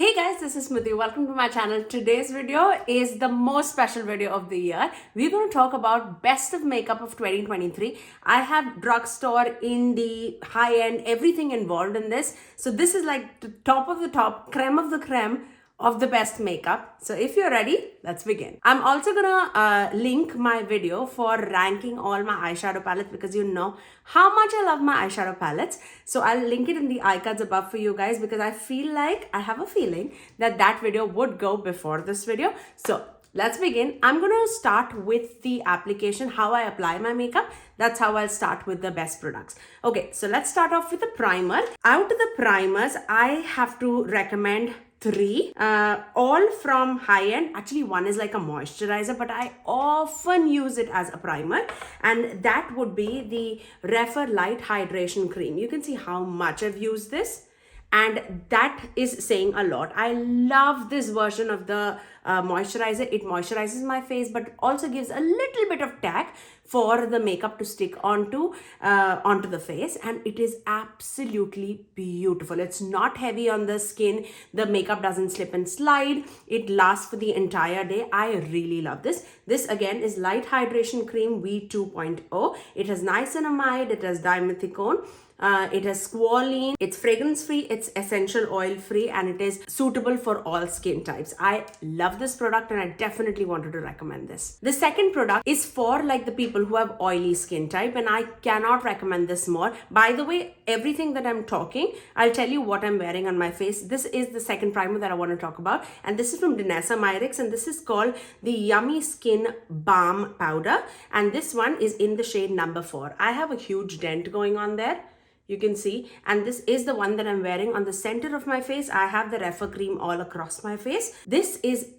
Hey guys, this is Smithy. Welcome to my channel. Today's video is the most special video of the year. We're going to talk about best of makeup of 2023. I have Drugstore, Indie, Highend, everything involved in this. So this is like the top of the top, creme of the creme of the best makeup. So if you're ready, let's begin. I'm also gonna link my video for ranking all my eyeshadow palettes because you know how much I love my eyeshadow palettes. So I'll link it in the eye cards above for you guys because I feel like, I have a feeling that that video would go before this video. So let's begin. I'm gonna start with the application, how I apply my makeup. That's how I'll start with the best products. Okay, so let's start off with the primer. Out of the primers, I have to recommend three, all from Highend. Actually, one is like a moisturizer, but I often use it as a primer, and that would be the Rephr Light Hydration Cream. You can see how much I've used this, and that is saying a lot. I love this version of the moisturizer. It moisturizes my face, but also gives a little bit of tack for the makeup to stick onto the face, and it is absolutely beautiful. It's not heavy on the skin. The makeup doesn't slip and slide. It lasts for the entire day. I really love this. This again is Light Hydration Cream V2.0. It has niacinamide, it has dimethicone, it has squalene, it's fragrance free, it's essential oil free, and it is suitable for all skin types. I love this product and I definitely wanted to recommend this. The second product is for like the people who have oily skin type, and I cannot recommend this more. By the way, everything that I'm talking, I'll tell you what I'm wearing on my face. This is the second primer that I want to talk about, and this is from Danessa Myricks, and this is called the Yummy Skin Balm Powder, and this one is in the shade number 4. I have a huge dent going on there, you can see, and this is the one that I'm wearing on the center of my face. I have the Rephr cream all across my face. This is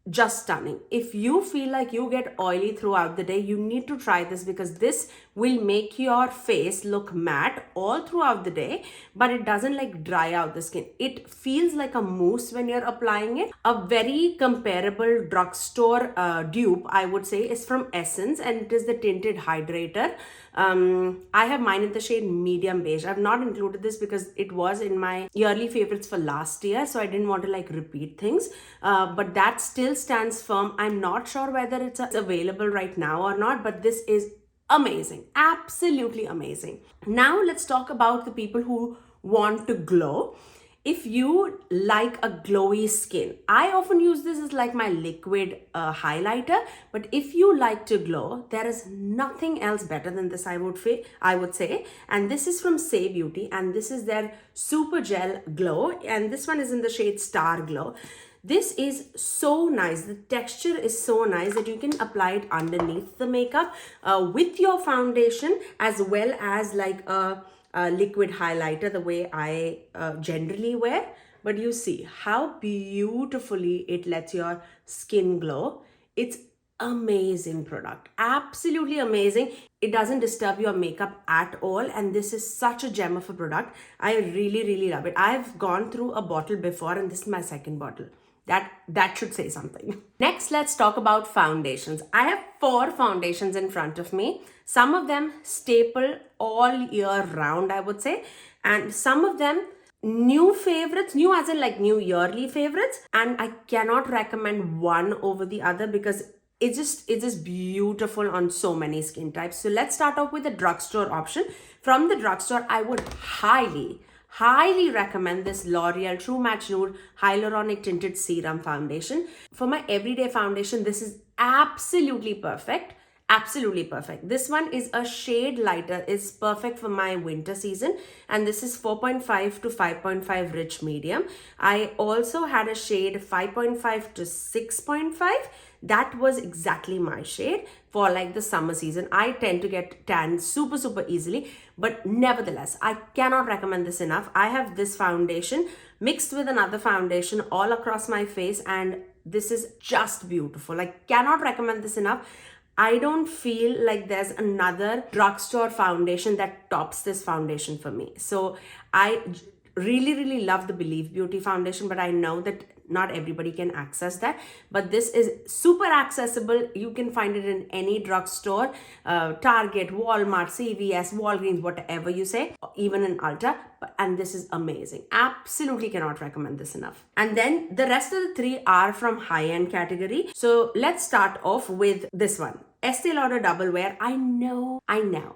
just stunning. If you feel like you get oily throughout the day, you need to try this because this will make your face look matte all throughout the day, but it doesn't like dry out the skin. It feels like a mousse when you're applying it. A very comparable drugstore dupe, I would say, is from Essence, and it is the tinted hydrator. I have mine in the shade medium beige. I've not included this because it was in my yearly favorites for last year, so I didn't want to like repeat things, but that still stands firm. I'm not sure whether it's available right now or not, but this is amazing, absolutely amazing. Now let's talk about the people who want to glow. If you like a glowy skin, I often use this as like my liquid highlighter, but if you like to glow, there is nothing else better than this, I would say. And this is from Saie Beauty, and this is their Super Gel Glow, and this one is in the shade Star Glow. This is so nice. The texture is so nice that you can apply it underneath the makeup with your foundation, as well as like a liquid highlighter, the way I generally wear. But you see how beautifully it lets your skin glow. It's amazing product, absolutely amazing. It doesn't disturb your makeup at all, and this is such a gem of a product. I really love it. I've gone through a bottle before, and this is my second bottle. That should say something. Next, let's talk about foundations. I have 4 foundations in front of me. Some of them staple all year round, I would say, and some of them new favorites, new as in like new yearly favorites, and I cannot recommend one over the other because it's just beautiful on so many skin types. So let's start off with the drugstore option. From the drugstore, I would highly recommend this Loreal True Match Nude Hyaluronic Tinted Serum Foundation. For my everyday foundation, this is absolutely perfect. Absolutely perfect. This one is a shade lighter. It's perfect for my winter season, and this is 4.5 to 5.5 rich medium. I also had a shade 5.5 to 6.5. That was exactly my shade for like the summer season. I tend to get tan super easily, but nevertheless, I cannot recommend this enough. I have this foundation mixed with another foundation all across my face, and this is just beautiful. I cannot recommend this enough. I don't feel like there's another drugstore foundation that tops this foundation for me. So I really love the Believe Beauty foundation, but I know that not everybody can access that. But this is super accessible. You can find it in any drugstore, Target, Walmart, CVS, Walgreens, whatever you say, even in Ulta. And this is amazing. Absolutely cannot recommend this enough. And then the rest of the three are from high-end category. So let's start off with this one. Estee Lauder Double Wear. I know.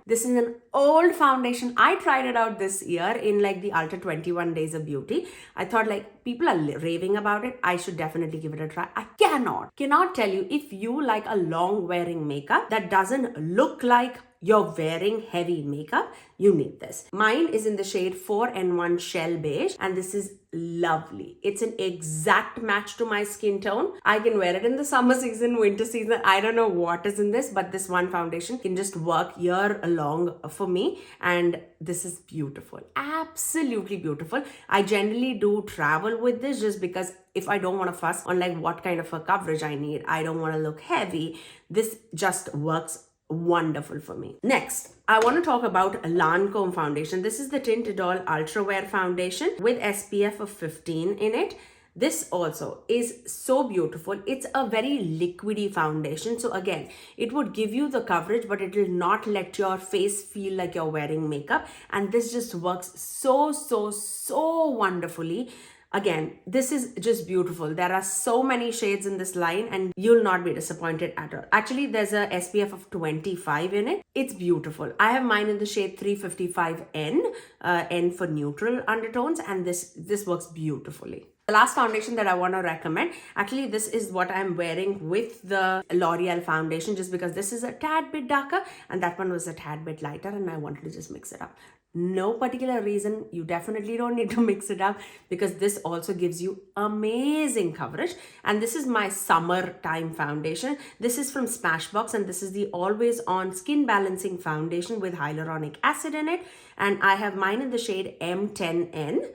This is an old foundation. I tried it out this year in like the Ulta 21 Days of Beauty. I thought like people are raving about it. I should definitely give it a try. I cannot tell you, if you like a long wearing makeup that doesn't look like you're wearing heavy makeup, you need this. Mine is in the shade 4N1 Shell Beige, and this is lovely. It's an exact match to my skin tone. I can wear it in the summer season, winter season. I don't know what is in this, but this one foundation can just work year long for me, and this is beautiful. Absolutely beautiful. I generally do travel with this just because if I don't want to fuss on like what kind of a coverage I need, I don't want to look heavy, this just works wonderful for me. Next, I want to talk about Lancome foundation. This is the Tinted All Ultra Wear foundation with SPF of 15 in it. This also is so beautiful. It's a very liquidy foundation. So again, it would give you the coverage, but it will not let your face feel like you're wearing makeup. And this just works so wonderfully. Again, this is just beautiful. There are so many shades in this line and you'll not be disappointed at all. Actually, there's a SPF of 25 in it. It's beautiful. I have mine in the shade 355N, N for neutral undertones, and this works beautifully. The last foundation that I want to recommend, actually this is what I'm wearing with the L'Oreal foundation, just because this is a tad bit darker and that one was a tad bit lighter and I wanted to just mix it up. No particular reason. You definitely don't need to mix it up because this also gives you amazing coverage. And this is my summertime foundation. This is from Smashbox and this is the Always On Skin Balancing Foundation with hyaluronic acid in it. And I have mine in the shade M10N.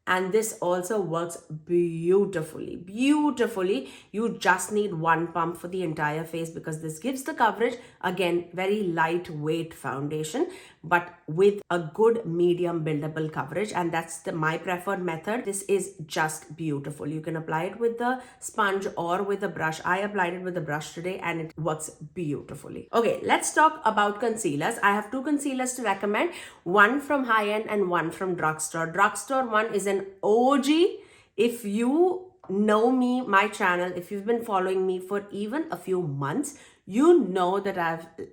And this also works beautifully. You just need one pump for the entire face because this gives the coverage. Again, very lightweight foundation, but with a good medium buildable coverage. And that's my preferred method. This is just beautiful. You can apply it with the sponge or with a brush. I applied it with a brush today and it works beautifully. Okay, let's talk about concealers. I have two concealers to recommend. One from Highend and one from Drugstore. Drugstore one is an OG. If you know me, my channel, if you've been following me for even a few months, you know that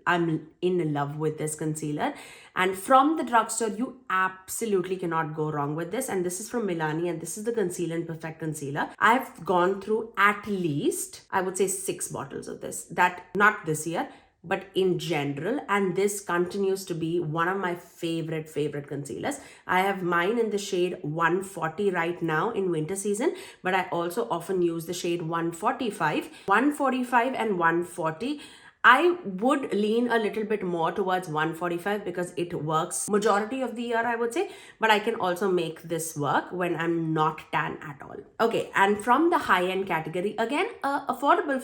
I'm in love with this concealer. And from the Drugstore, you absolutely cannot go wrong with this. And this is from Milani and this is the Conceal and Perfect Concealer. I've gone through at least, I would say 6 bottles of this. That not this year, but in general, and this continues to be one of my favorite concealers. I have mine in the shade 140 right now in winter season, but I also often use the shade 145 and 140. I would lean a little bit more towards 145 because it works majority of the year, I would say, but I can also make this work when I'm not tan at all. Okay, and from the high-end category, again, affordable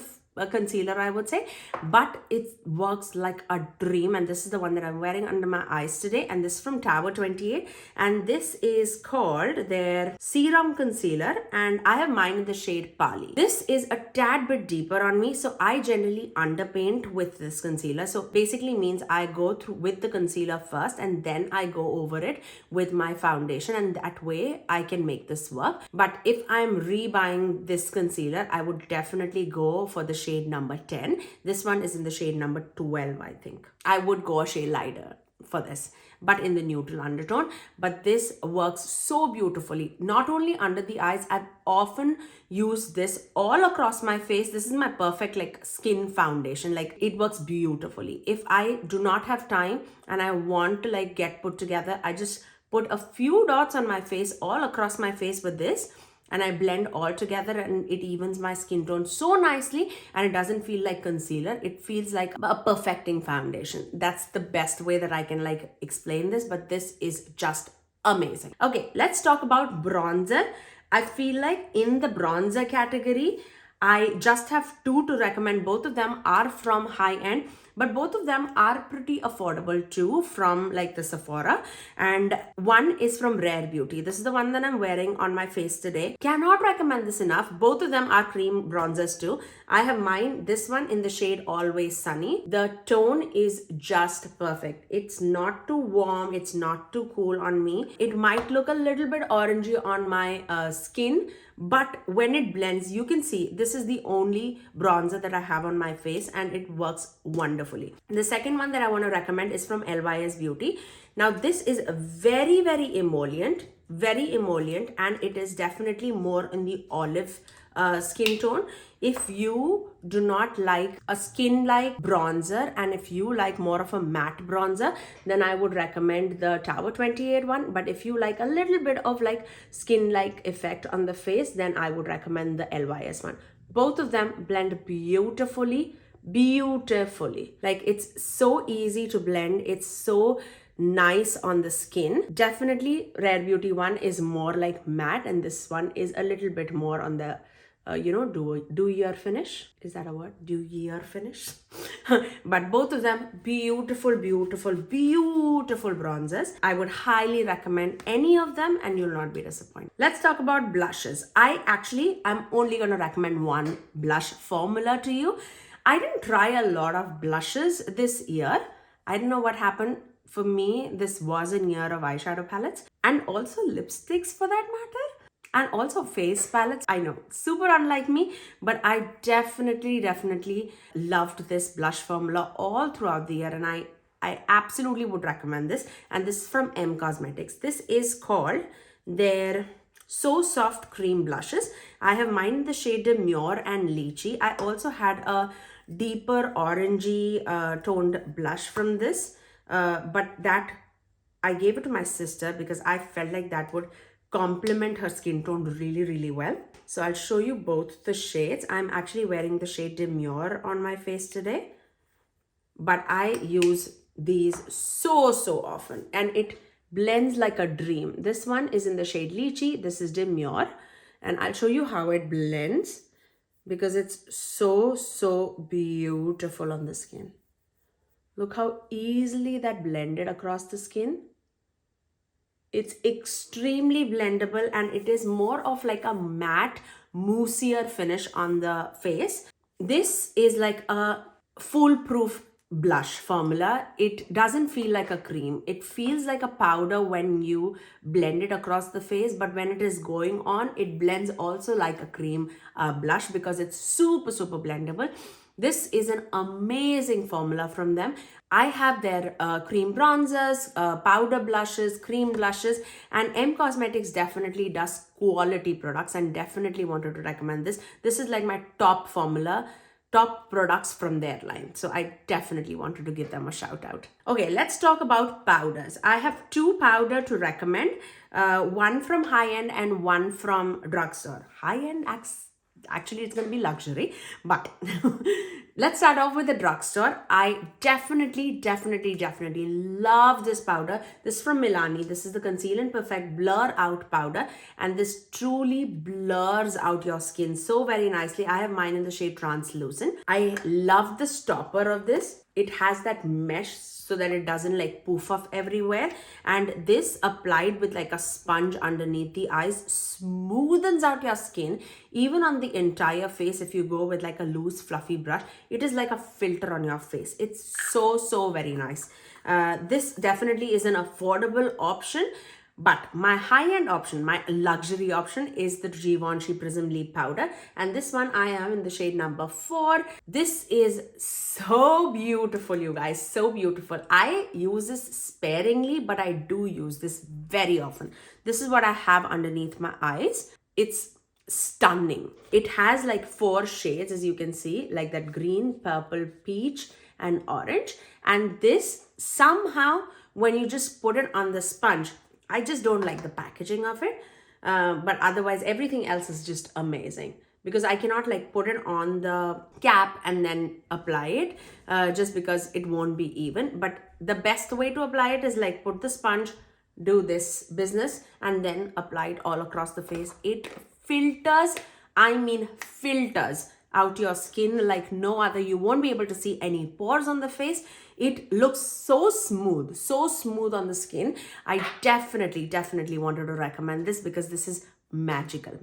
concealer, I would say, but it works like a dream. And this is the one that I'm wearing under my eyes today, and this is from Tower 28, and this is called their Serum Concealer, and I have mine in the shade Pali. This is a tad bit deeper on me, so I generally underpaint with this concealer. So basically means I go through with the concealer first and then I go over it with my foundation, and that way I can make this work. But if I'm rebuying this concealer, I would definitely go for the shade number 10. This one is in the shade number 12, I think. I would go a shade lighter for this, but in the neutral undertone. But this works so beautifully, not only under the eyes. I've often used this all across my face. This is my perfect like skin foundation. Like, it works beautifully. If I do not have time and I want to like get put together, I just put a few dots on my face, all across my face with this, and I blend all together, and it evens my skin tone so nicely, and it doesn't feel like concealer. It feels like a perfecting foundation. That's the best way that I can like explain this, but this is just amazing. Okay, let's talk about bronzer. I feel like in the bronzer category, I just have 2 to recommend. Both of them are from Highend. but both of them are pretty affordable too, from like the Sephora. And one is from Rare Beauty. This is the one that I'm wearing on my face today. Cannot recommend this enough. Both of them are cream bronzers too. I have mine, this one in the shade Always Sunny. The tone is just perfect. It's not too warm, it's not too cool on me. It might look a little bit orangey on my skin, but when it blends, you can see this is the only bronzer that I have on my face and it works wonderfully. The second one that I want to recommend is from LYS Beauty. Now this is very, very emollient, and it is definitely more in the olive skin tone. If you do not like a skin-like bronzer and if you like more of a matte bronzer, then I would recommend the Tower 28 one. But if you like a little bit of like skin-like effect on the face, then I would recommend the LYS one. Both of them blend beautifully. Like, it's so easy to blend. It's so nice on the skin. Definitely Rare Beauty one is more like matte, and this one is a little bit more on the dewy finish. Is that a word? Dewy finish. But both of them beautiful bronzers. I would highly recommend any of them and you'll not be disappointed. Let's talk about blushes. I'm only going to recommend one blush formula to you. I didn't try a lot of blushes this year. I don't know what happened. For me, this was a year of eyeshadow palettes and also lipsticks for that matter. And also face palettes. I know, super unlike me, but I definitely loved this blush formula all throughout the year, and I absolutely would recommend this. And this is from M Cosmetics. This is called their So Soft Cream Blushes. I have mine in the shade Demure and Lychee. I also had a deeper orangey toned blush from this, but that I gave it to my sister because I felt like that would complement her skin tone really well. So I'll show you both the shades. I'm actually wearing the shade Demure on my face today, but I use these so often and it blends like a dream. This one is in the shade Lychee, this is Demure, and I'll show you how it blends because it's so beautiful on the skin. Look how easily that blended across the skin. It's extremely blendable and it is more of like a matte, moussier finish on the face. This is like a foolproof blush formula. It doesn't feel like a cream. It feels like a powder when you blend it across the face, but when it is going on, it blends also like a cream blush because it's super blendable. This is an amazing formula from them. I have their cream bronzers, powder blushes, cream blushes, and M Cosmetics definitely does quality products and definitely wanted to recommend this. This is like my top formula, top products from their line. So I definitely wanted to give them a shout out. Okay, let's talk about powders. I have two powder to recommend, one from Highend and one from Drugstore. Highend actually it's going to be luxury, but let's start off with the Drugstore. I definitely love this powder. This is from Milani. This is the Conceal and Perfect Blur Out powder, and this truly blurs out your skin so very nicely. I have mine in the shade Translucent. I love the stopper of this. It has that mesh so that it doesn't like poof off everywhere, and this applied with like a sponge underneath the eyes smoothens out your skin even on the entire face. If you go with like a loose fluffy brush, it is like a filter on your face. It's so very nice. This definitely is an affordable option, but my high-end option, my luxury option is the Givenchy Prism Leap powder, and this one I am in the shade number 4. This is so beautiful, you guys, so beautiful. I use this sparingly, but I do use this very often. This is what I have underneath my eyes. It's stunning. It has like 4 shades, as you can see, like that green, purple, peach, and orange. And this somehow, when you just put it on the sponge, I just don't like the packaging of it, but otherwise everything else is just amazing because I cannot like put it on the cap and then apply it just because it won't be even. But the best way to apply it is like put the sponge, do this business, and then apply it all across the face. It filters, I mean filters out your skin like no other. You won't be able to see any pores on the face. It looks so smooth on the skin. I definitely wanted to recommend this because this is magical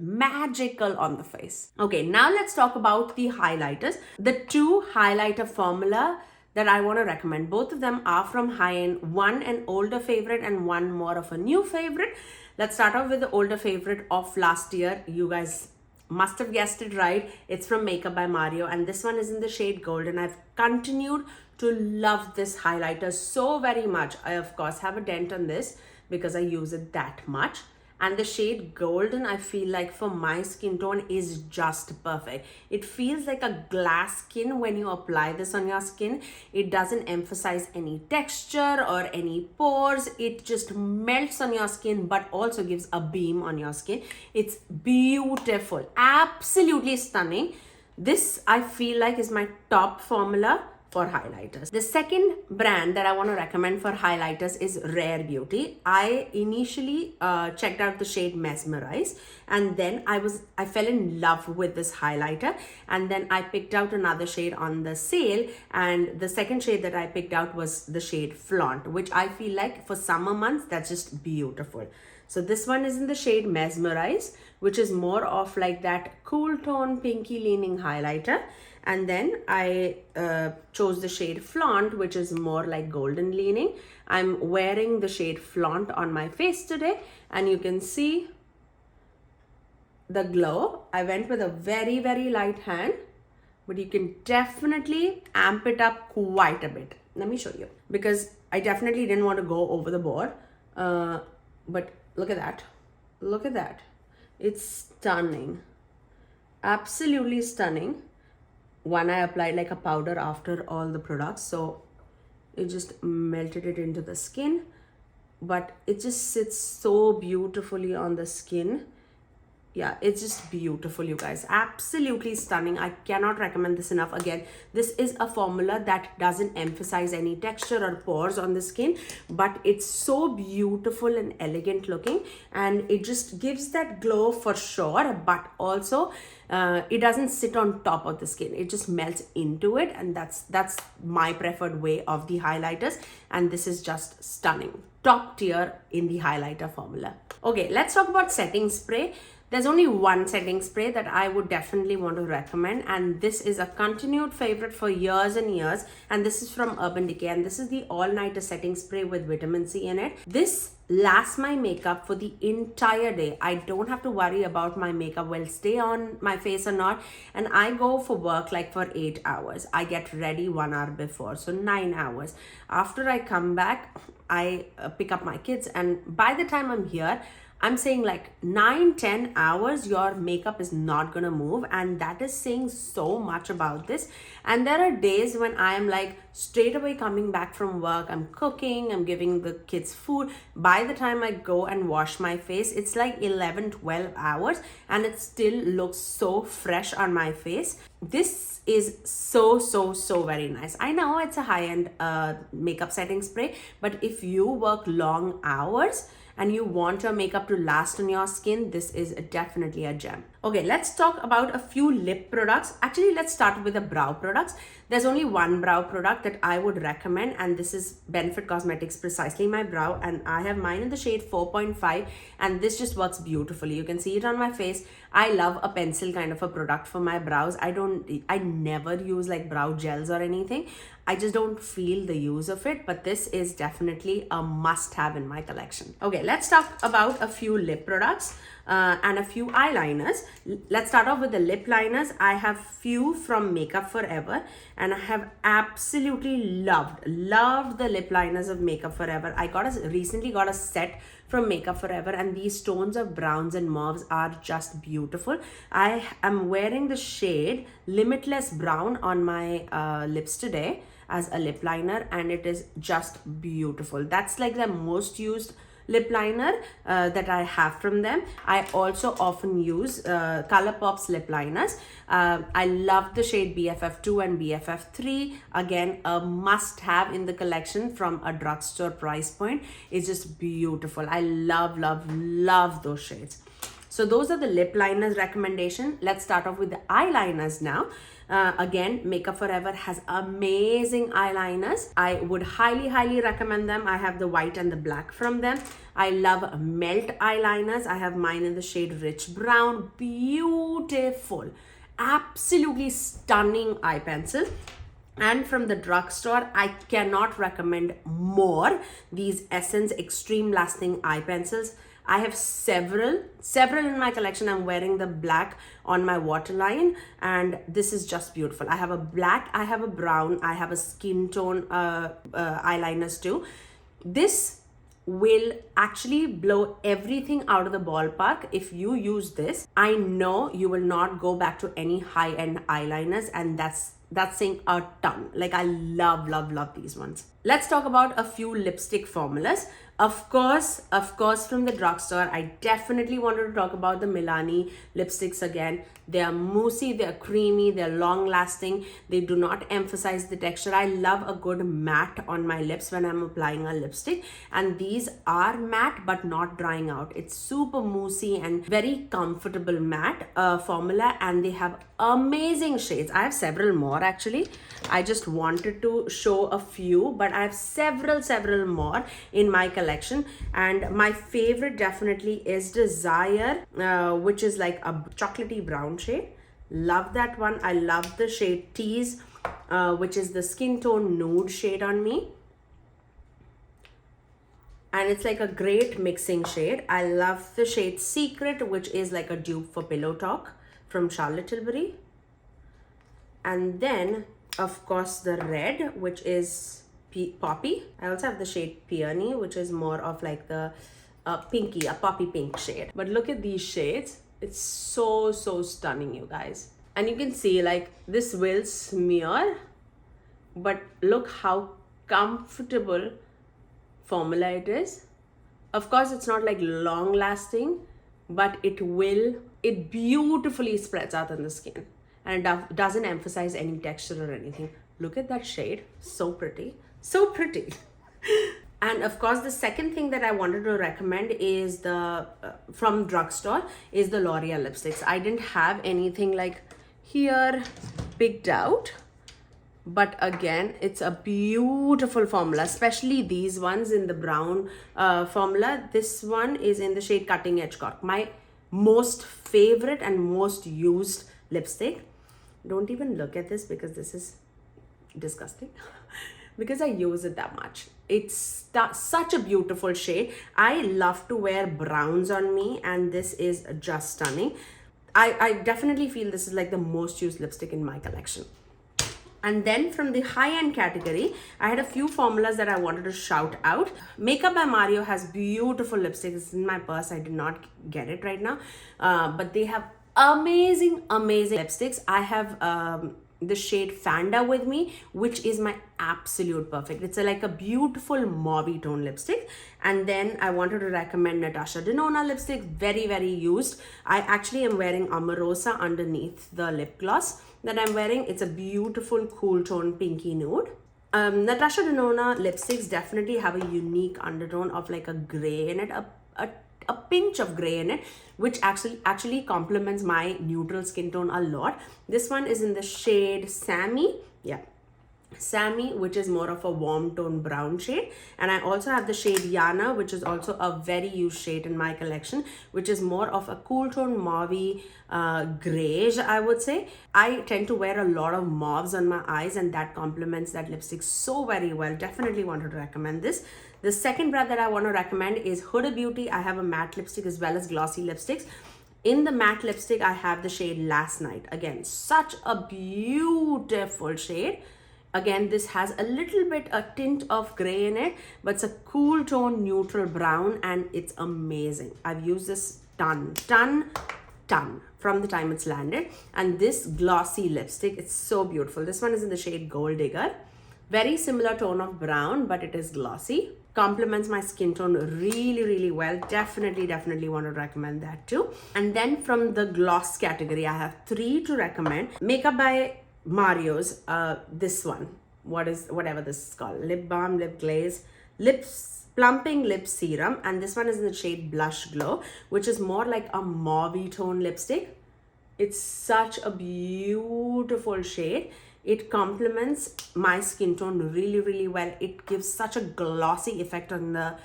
on the face. Okay, now let's talk about the highlighters. The two highlighter formula that I want to recommend, both of them are from Highend. One an older favorite and one more of a new favorite. Let's start off with the older favorite of last year. You guys must have guessed it right. It's from Makeup by Mario, and this one is in the shade Gold, and I've continued to love this highlighter so very much. I of course have a dent on this because I use it that much. And the shade Golden, I feel like for my skin tone is just perfect. It feels like a glass skin when you apply this on your skin. It doesn't emphasize any texture or any pores. It just melts on your skin but also gives a beam on your skin. It's beautiful, absolutely stunning. This I feel like is my top formula for highlighters. The second brand that I want to recommend for highlighters is Rare Beauty. I initially checked out the shade Mesmerize, and then I fell in love with this highlighter, and then I picked out another shade on the sale, and the second shade that I picked out was the shade Flaunt, which I feel like for summer months that's just beautiful. So this one is in the shade Mesmerize, which is more of like that cool tone pinky leaning highlighter. And then I chose the shade Flaunt, which is more like golden leaning. I'm wearing the shade Flaunt on my face today, and you can see the glow. I went with a very light hand, but you can definitely amp it up quite a bit. Let me show you, because I definitely didn't want to go over the board. But look at that. Look at that. It's stunning. Absolutely stunning. One, I applied like a powder after all the products, so it just melted it into the skin, but it just sits so beautifully on the skin. Yeah, it's just beautiful, you guys. Absolutely stunning. I cannot recommend this enough. Again, this is a formula that doesn't emphasize any texture or pores on the skin, but it's so beautiful and elegant looking, and it just gives that glow for sure, but also it doesn't sit on top of the skin. It just melts into it, and that's my preferred way of the highlighters, and this is just stunning. Top tier in the highlighter formula. Okay, let's talk about setting spray. There's only one setting spray that I would definitely want to recommend, and this is a continued favorite for years and years, and this is from Urban Decay, and this is the All Nighter setting spray with vitamin C in it. This lasts my makeup for the entire day. I don't have to worry about my makeup will stay on my face or not, and I go for work like for 8 hours. I get ready 1 hour before, so 9 hours. After I come back, I pick up my kids, and by the time I'm here, I'm saying like 9-10 hours your makeup is not gonna move, and that is saying so much about this. And there are days when I am like straight away coming back from work, I'm cooking, I'm giving the kids food. By the time I go and wash my face, it's like 11-12 hours and it still looks so fresh on my face. This is so very nice. I know it's a high-end makeup setting spray, but if you work long hours and you want your makeup to last on your skin, this is definitely a gem. Okay, let's talk about a few lip products. Actually, let's start with the brow products. There's only one brow product that I would recommend, and this is Benefit Cosmetics Precisely My Brow, and I have mine in the shade 4.5, and this just works beautifully. You can see it on my face. I love a pencil kind of a product for my brows. I never use like brow gels or anything. I just don't feel the use of it, but this is definitely a must-have in my collection. Okay, let's talk about a few lip products and a few eyeliners. Let's start off with the lip liners. I have few from Makeup Forever, and I have absolutely loved the lip liners of Makeup Forever. I recently got a set from Makeup Forever, and these tones of browns and mauves are just beautiful. I am wearing the shade Limitless Brown on my lips today as a lip liner, and it is just beautiful. That's like the most used lip liner that I have from them. I also often use Colourpop's lip liners. I love the shade BFF2 and BFF3. Again, a must have in the collection from a drugstore price point. It's just beautiful. I love those shades. So those are the lip liners recommendation. Let's start off with the eyeliners now. Again, Makeup Forever has amazing eyeliners. I would highly recommend them. I have the white and the black from them. I love melt eyeliners. I have mine in the shade Rich Brown. Beautiful, absolutely stunning eye pencil. And from the drugstore, I cannot recommend more these Essence Extreme Lasting eye pencils. I have several in my collection. I'm wearing the black on my waterline, and this is just beautiful. I have a black, I have a brown, I have a skin tone eyeliners too. This will actually blow everything out of the ballpark. If you use this, I know you will not go back to any high-end eyeliners, and that's saying a ton. Like, I love these ones. Let's talk about a few lipstick formulas. Of course, from the drugstore, I definitely wanted to talk about the Milani lipsticks again. They are moussey, they are creamy, they are long lasting. They do not emphasize the texture. I love a good matte on my lips when I'm applying a lipstick. And these are matte but not drying out. It's super moussey and very comfortable matte formula. And they have amazing shades. I have several more actually. I just wanted to show a few, but I have several more in my collection. And my favorite definitely is Desire, which is like a chocolatey brown shade. Love that one. I love the shade Tease, which is the skin tone nude shade on me. And it's like a great mixing shade. I love the shade Secret, which is like a dupe for Pillow Talk from Charlotte Tilbury. And then, of course, the red, which is Poppy. I also have the shade Peony, which is more of like the pinky, a poppy pink shade. But look at these shades. It's so stunning, you guys. And you can see like this will smear, but look how comfortable formula it is. Of course, it's not like long lasting, but it beautifully spreads out on the skin. And it doesn't emphasize any texture or anything. Look at that shade. So pretty. So pretty. And of course, the second thing that I wanted to recommend is the from drugstore is the L'Oreal lipsticks. I didn't have anything like here picked out, but again, it's a beautiful formula, especially these ones in the brown formula. This one is in the shade Cutting Edge Cork, my most favorite and most used lipstick. Don't even look at this because this is disgusting because I use it that much. It's such a beautiful shade. I love to wear browns on me, and this is just stunning. I definitely feel this is like the most used lipstick in my collection. And then from the high-end category, I had a few formulas that I wanted to shout out. Makeup by Mario has beautiful lipsticks. It's in my purse. I did not get it right now, but they have amazing lipsticks. I have the shade Fanda with me, which is my absolute perfect. It's like a beautiful mauvey tone lipstick. And then I wanted to recommend Natasha Denona lipstick, very used. I actually am wearing Amorosa underneath the lip gloss that I'm wearing. It's a beautiful cool tone pinky nude. Natasha Denona lipsticks definitely have a unique undertone of like a gray in it, a pinch of gray in it, which actually complements my neutral skin tone a lot. This one is in the shade Sammy, which is more of a warm tone brown shade. And I also have the shade Yana, which is also a very used shade in my collection, which is more of a cool tone mauvey grayish, I would say. I tend to wear a lot of mauves on my eyes, and that complements that lipstick so very well. Definitely wanted to recommend this. The second brand that I want to recommend is Huda Beauty. I have a matte lipstick as well as glossy lipsticks. In the matte lipstick, I have the shade Last Night. Again, such a beautiful shade. Again, this has a tint of gray in it, but it's a cool tone neutral brown, and it's amazing. I've used this ton from the time it's landed. And this glossy lipstick, it's so beautiful. This one is in the shade Gold Digger. Very similar tone of brown, but it is glossy. Complements my skin tone really well. Definitely want to recommend that too. And then from the gloss category, I have 3 to recommend. Makeup by Mario's, this one, whatever this is called, lip balm, lip glaze, lips Plumping Lip Serum, and this one is in the shade Blush Glow, which is more like a mauve tone lipstick. It's such a beautiful shade. It complements my skin tone really, really well. It gives such a glossy effect on the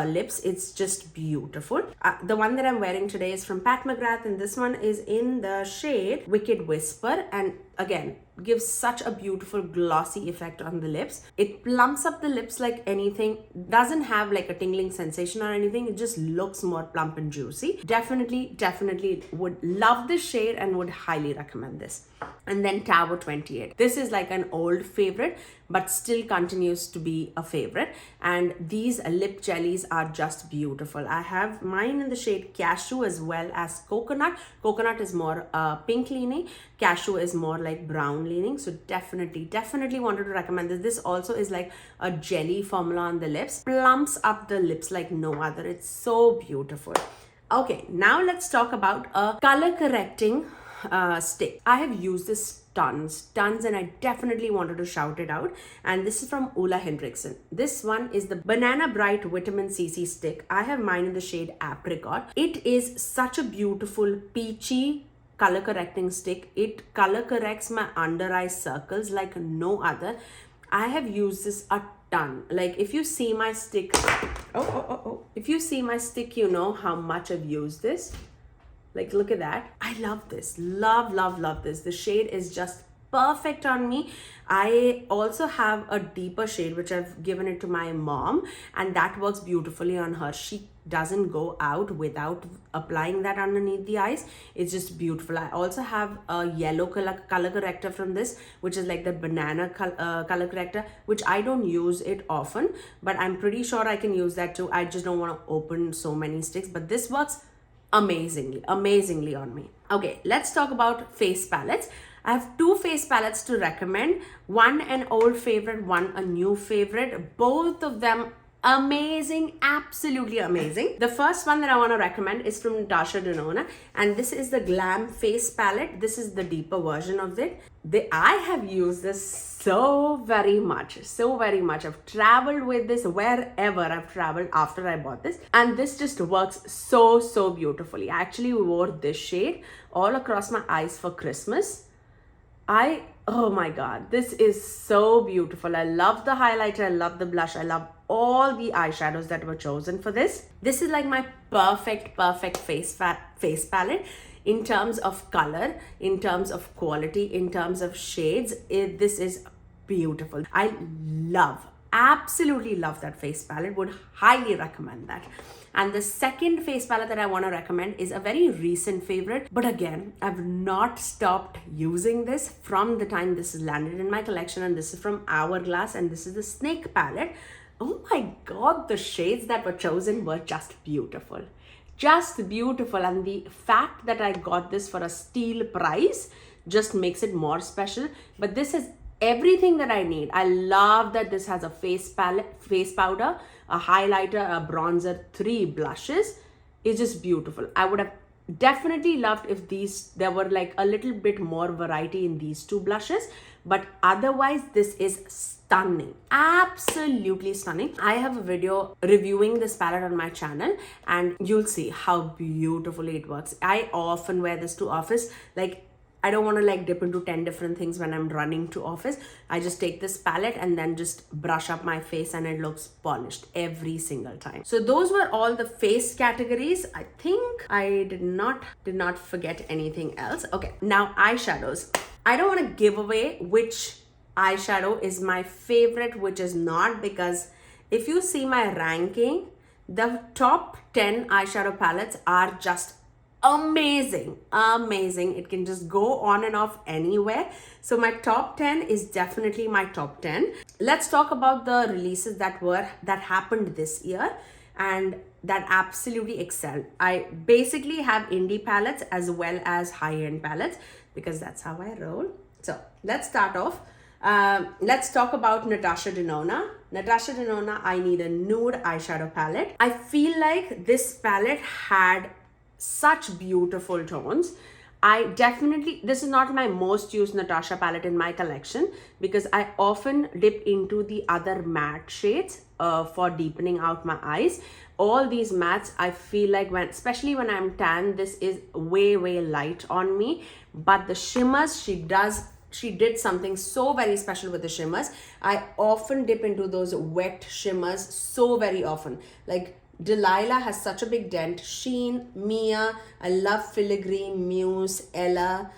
lips. It's just beautiful. The one that I'm wearing today is from Pat McGrath, and this one is in the shade Wicked Whisper, and again gives such a beautiful glossy effect on the lips. It plumps up the lips like anything. Doesn't have like a tingling sensation or anything. It just looks more plump and juicy. Definitely would love this shade and would highly recommend this. And then Tower 28. This is like an old favorite, but still continues to be a favorite. And these lip jellies are just beautiful. I have mine in the shade Cashew as well as Coconut. Coconut is more pink leaning. Cashew is more like brown leaning. So definitely wanted to recommend this. This also is like a jelly formula on the lips. Plumps up the lips like no other. It's so beautiful. Okay, now let's talk about a color correcting stick. I have used this tons, and I definitely wanted to shout it out. And this is from Ole Henriksen. This one is the Banana Bright Vitamin CC stick. I have mine in the shade Apricot. It is such a beautiful peachy color correcting stick. It color corrects my under eye circles like no other. I have used this a ton. Like if you see my stick, if you see my stick, you know how much I've used this. Like, look at that. I love this. Love this. The shade is just perfect on me. I also have a deeper shade, which I've given it to my mom, and that works beautifully on her. She doesn't go out without applying that underneath the eyes. It's just beautiful. I also have a yellow color corrector from this, which is like the banana color corrector, which I don't use it often, but I'm pretty sure I can use that too. I just don't want to open so many sticks, but this works amazingly on me. Okay, let's talk about face palettes. I have two face palettes to recommend. One an old favorite, one a new favorite. Both of them amazing, absolutely amazing. The first one that I want to recommend is from Natasha Denona, and this is the Glam face palette. This is the deeper version of it. I have used this so very much. I've traveled with this wherever I've traveled after I bought this, and this just works so beautifully. I actually wore this shade all across my eyes for Christmas. Oh my god, this is so beautiful. I love the highlighter, I love the blush, I love all the eyeshadows that were chosen for this. This is like my perfect face palette in terms of color, in terms of quality, in terms of shades. This is beautiful. I absolutely love that face palette. Would highly recommend that. And the second face palette that I want to recommend is a very recent favorite, but again, I've not stopped using this from the time this is landed in my collection, and this is from Hourglass, and this is the Snake palette. Oh my god, the shades that were chosen were just beautiful, and the fact that I got this for a steal price just makes it more special. But this is everything that I need. I love that this has a face powder, a highlighter, a bronzer, 3 blushes. It's just beautiful. I would have definitely loved if there were like a little bit more variety in these 2 blushes, but otherwise this is stunning, absolutely stunning. I have a video reviewing this palette on my channel, and you'll see how beautifully it works. I often wear this to office. Like, I don't want to like dip into 10 different things when I'm running to office. I just take this palette and then just brush up my face, and it looks polished every single time. So those were all the face categories. I think I did not forget anything else. Okay, now eyeshadows. I don't want to give away which eyeshadow is my favorite, which is not, because if you see my ranking, the top 10 eyeshadow palettes are just amazing. It can just go on and off anywhere. So my top 10 is definitely my top 10. Let's talk about the releases that happened this year and that absolutely excelled. I basically have indie palettes as well as high-end palettes, because that's how I roll. So let's start off. Let's talk about Natasha Denona. Natasha Denona, I need a nude eyeshadow palette. I feel like this palette had such beautiful tones. I definitely, this is not my most used Natasha palette in my collection because I often dip into the other matte shades for deepening out my eyes. All these mattes, I feel like especially when I'm tan, this is way light on me. But the shimmers, she did something so very special with the shimmers. I often dip into those wet shimmers so very often. Like Delilah has such a big dent. Sheen, Mia, I love Filigree, Muse, Ella.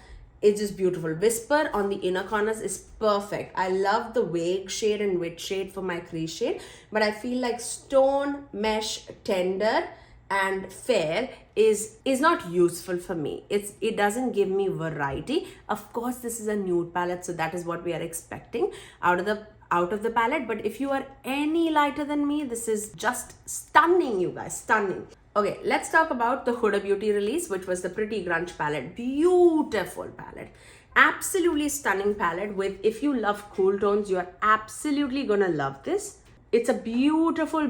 It's just beautiful. Whisper on the inner corners is perfect. I love the vague shade and wet shade for my crease shade. But I feel like Stone, Mesh, Tender and Fair is not useful for me. It doesn't give me variety. Of course, this is a nude palette, so that is what we are expecting out of the palette. But if you are any lighter than me, this is just stunning, you guys, stunning. Okay, let's talk about the Huda Beauty release, which was the Pretty Grunge palette. Beautiful palette, absolutely stunning palette. With, if you love cool tones, you are absolutely gonna love this. It's a beautiful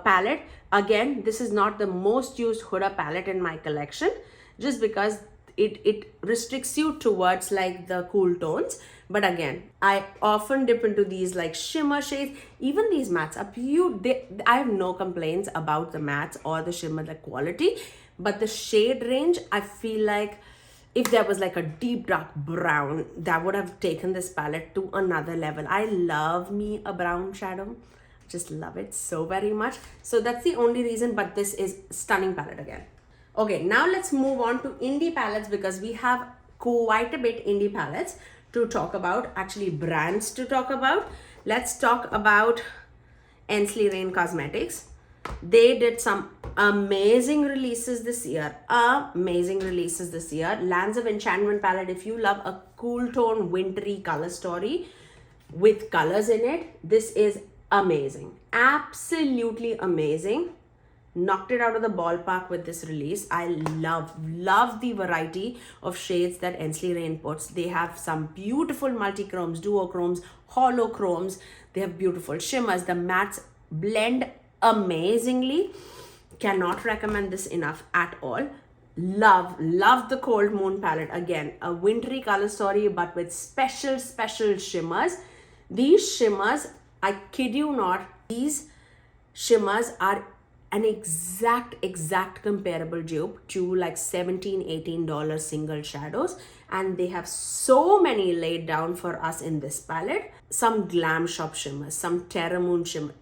palette. Again, this is not the most used Huda palette in my collection, just because it restricts you towards like the cool tones. But again, I often dip into these like shimmer shades. Even these mattes are beautiful. I have no complaints about the mattes or the shimmer, the quality. But the shade range, I feel like if there was like a deep dark brown, that would have taken this palette to another level. I love me a brown shadow. Just love it so very much. So that's the only reason, but this is stunning palette again. Okay, now let's move on to indie palettes because we have quite a bit indie palettes to talk about, actually brands to talk about. Let's talk about Ensley Rain Cosmetics. They did some amazing releases this year. Lands of Enchantment palette. If you love a cool tone, wintry color story with colors in it, this is amazing. Absolutely amazing. Knocked it out of the ballpark with this release. I love the variety of shades that Ensley Rain puts. They have some beautiful multi-chromes, duochromes, holochromes. They have beautiful shimmers. The mattes blend amazingly. Cannot recommend this enough at all. Love the Cold Moon palette. Again, a wintry color story, but with special shimmers. These shimmers, I kid you not, these shimmers are an exact comparable dupe to like $17-18 single shadows, and they have so many laid down for us in this palette. Some Glam Shop shimmers, some Terra Moon shimmer.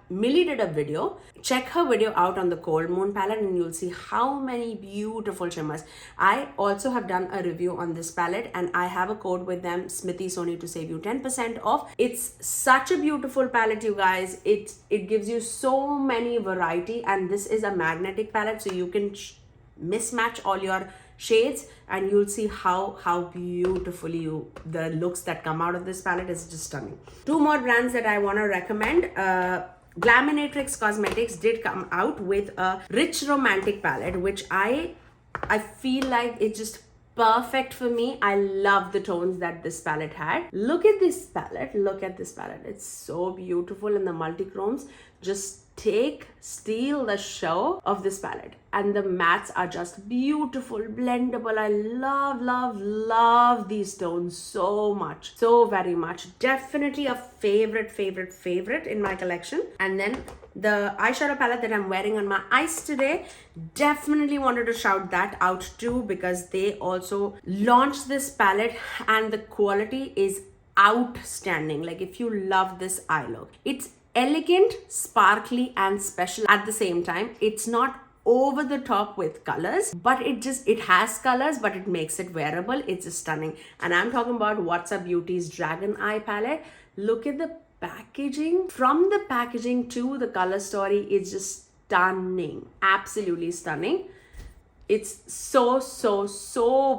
Millie did a video. Check her video out on the Cold Moon palette and you'll see how many beautiful shimmers. I also have done a review on this palette and I have a code with them, Smithy Sony, to save you 10% off. It's such a beautiful palette, you guys. It gives you so many variety, and this is a magnetic palette, so you can mismatch all your shades and you'll see how beautifully the looks that come out of this palette is just stunning. Two more brands that I want to recommend. Glaminatrix Cosmetics did come out with a rich romantic palette, which I feel like it's just perfect for me. I love the tones that this palette had. Look at this palette. It's so beautiful, and the multi-chromes just steal the show of this palette, and the mattes are just beautiful, blendable. I love these tones so much, so very much. Definitely a favorite in my collection. And then the eyeshadow palette that I'm wearing on my eyes today, definitely wanted to shout that out too, because they also launched this palette and the quality is outstanding. Like, if you love this eye look, it's elegant, sparkly and special at the same time. It's not over the top with colors, but it has colors, but it makes it wearable. It's just stunning. And I'm talking about What's Up Beauty's Dragon Eye palette. Look at the packaging. From the packaging to the color story, it's just stunning. Absolutely stunning. It's so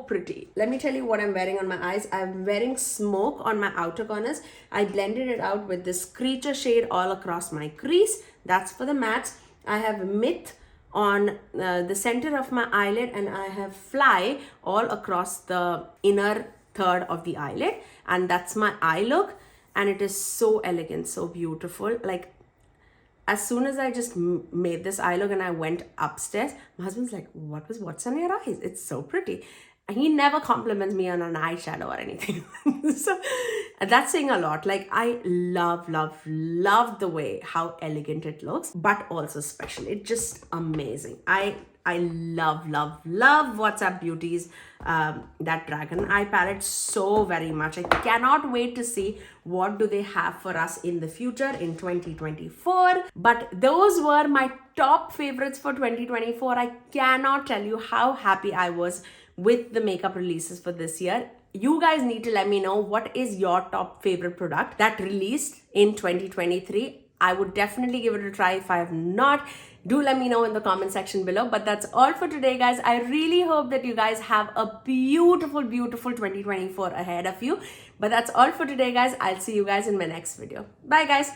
pretty. Let me tell you what I'm wearing on my eyes. I'm wearing Smoke on my outer corners. I blended it out with this Creature shade all across my crease. That's for the mattes. I have Myth on the center of my eyelid, and I have Fly all across the inner third of the eyelid, and that's my eye look. And it is so elegant, so beautiful. Like, as soon as I just made this eye look and I went upstairs, my husband's like, what's on your eyes? It's so pretty. And he never compliments me on an eyeshadow or anything. So that's saying a lot. Like, I love the way how elegant it looks, but also special. It's just amazing. I love WhatsApp Beauty's that Dragon Eye palette so very much. I cannot wait to see what do they have for us in the future in 2024. But those were my top favorites for 2024. I cannot tell you how happy I was with the makeup releases for this year. You guys need to let me know what is your top favorite product that released in 2023. I would definitely give it a try if I have not. Do let me know in the comment section below. But that's all for today, guys. I really hope that you guys have a beautiful 2024 ahead of you. But that's all for today, guys. I'll see you guys in my next video. Bye, guys.